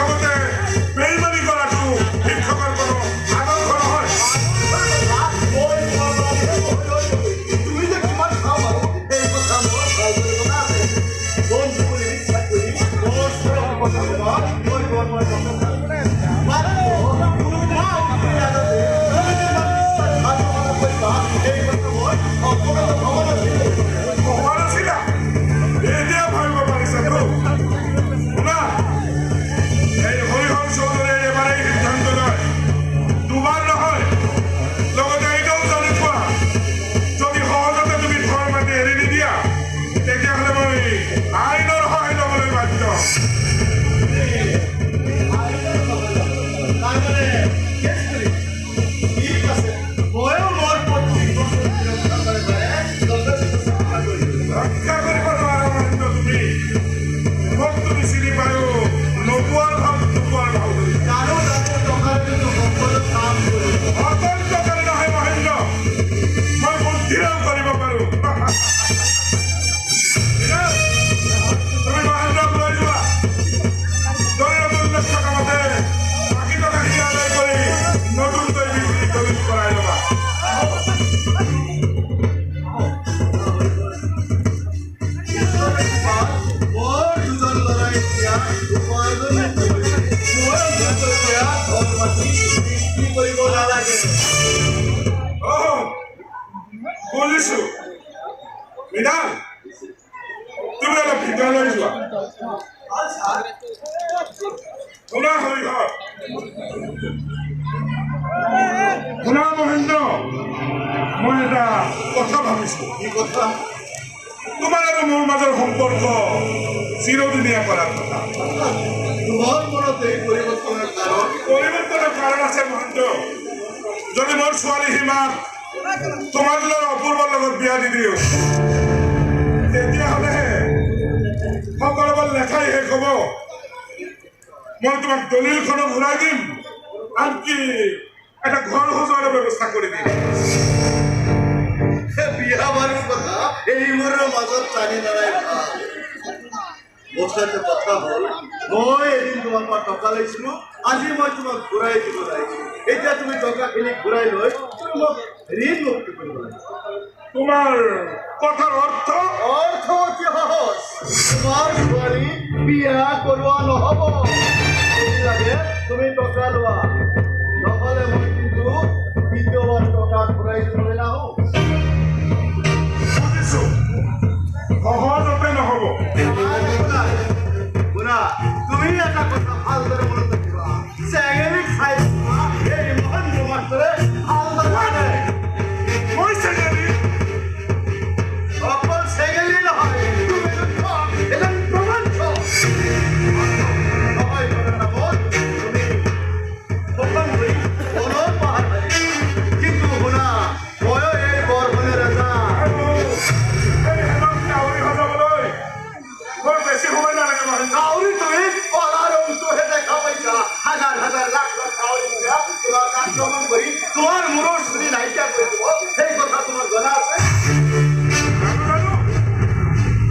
লগতে বেইমানি কৰাটো শিক্ষকৰ কোনো আদৰ্শ নহয়। তুমি যে কিমান খাওঁ বাৰু সেই কথা মই ভাল কৰিব নালাগে। বন্ধু বুলি বিশ্বাস কৰি মোৰ কথা ক'বা মই বুজিছো। মৃণাল, তুমি অলপ ভিতৰলৈ যোৱা। শুনা হৰিহৰ, শুনা মহেন্দ্ৰ, মই এটা কথা ভাবিছো। কি কথা? তোমাৰ আৰু মোৰ মাজৰ সম্পৰ্ক চিৰদিনীয়া কৰাৰ কথা। তোমাৰ মনত এই পৰিৱৰ্তনৰ কাৰণ আছে মহেন্দ্ৰ। যদি মোৰ ছোৱালী সীমাক তোমাৰ দৰে অপূৰ্বৰ লগত বিয়া দি দিওঁ, তেতিয়াহ'লে সকলোবোৰ লেখাই শেষ হ'ব। মই তোমাক দলিলখনো ঘূৰাই দিম, আনকি এটা ঘৰ সজোৱাৰ ব্যৱস্থা কৰি দিম। বিয়া বাৰুৰ কথা এইবোৰৰ মাজত টানি নৰাই ভাল। মুঠতে কথা হ'ল, মই এদিন তোমাৰ পৰা টকা লৈছিলো, আজি মই তোমাক ঘূৰাই দিব লাগিছো। এতিয়া তুমি টকাখিনি ঘূৰাই লৈ তুমি মোক ঋণ মুক্তি কৰিব লাগিব। তোমাৰ কথাৰ অৰ্থ অতি সহজ। তোমাৰ ছোৱালী বিয়া কৰোৱা নহ'ব। যদি লাগে তুমি টকা লোৱা, নহ'লে মই কিন্তু দ্বিতীয়বাৰ টকা ঘূৰাই দিবলৈ নাহো। বুজিছো, সহজতে নহ'ব। শুনা, তুমি এটা কথা ভালদৰে মনত ৰাখিবা। চেঙেলীক চাই এই মহেন্দ্ৰ মাষ্টৰে ভালদৰে জানে। মই চেঙেলী? অকল চেঙেলী নহয়, তুমি এজন প্ৰবঞ্চ। তুমি শোষণ কৰি মনৰ পাহাৰ মাৰি। কিন্তু শুনা, ময়ো এই বৰষুণে ৰজা। বৰ বেছি সময় নালাগে মহেন্দ্ৰ। কাউৰী তুমি কলা ৰংটোহে দেখা পাইছা। হাজাৰ হাজাৰ লাখ লাখ কাউৰী তোমাক আক্ৰমণ কৰি তোমাৰ মূৰৰ চুলি নাইকিয়া কৰি দিব, সেই কথা তোমাৰ জনা আছে?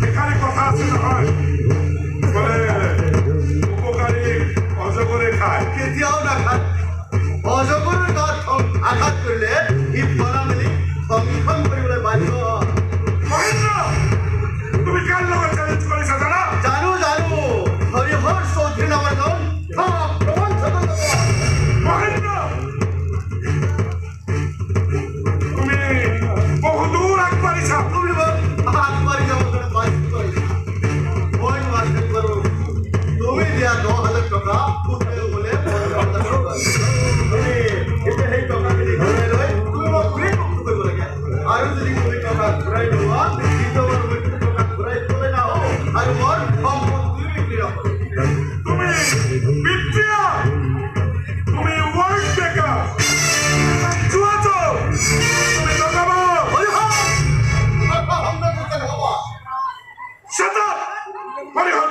এখানে কথা আছে নহয়, বোলে উপকাৰী অজগৰে খায়। কেতিয়াও নাখায়। অজগৰৰ গাত আঘাত কৰিলে ই ফলা মেলি সংৰক্ষণ কৰিবলৈ বাধ্য। মহেন্দ্ৰ, তুমি কাৰ লগত চেলেঞ্জ কৰিছা জানা? জানো হৰিহৰ চৌধুৰী নামৰ এজন প্ৰবঞ্চক। মহেন্দ্ৰ, তুমি বহুদূৰ আগবাঢ়িছা। তুমি মোক আগবাঢ়ি যাব কাৰণে বাধ্য কৰিছা। মই নোৱাৰিম বাৰু। তুমি দিয়া 10,000 টকা সুদে বোলে 15,000 টকা। তুমি এতিয়া সেই টকাখিনি ঘূৰাই লৈ তুমি মোক ঋণ মুক্ত কৰিব লাগে। আৰু যদি তুমি টকা ঘূৰাই নোলোৱা, দ্বিতীয়বাৰ মই টকা ঘূৰাই দিবলৈ নাহো আৰু মোৰ সম্পত্তি বিক্ৰী নকৰোঁ। তুমি বিদ্যা, তুমি ৱৰ্ল্ড ব্ৰেকাৰ, জুৱাচোৰ, তুমি দগাবাজ। হৰিহৰ! কথা সম্পৰ্ক নহ'ব। Shut up! হৰিহৰ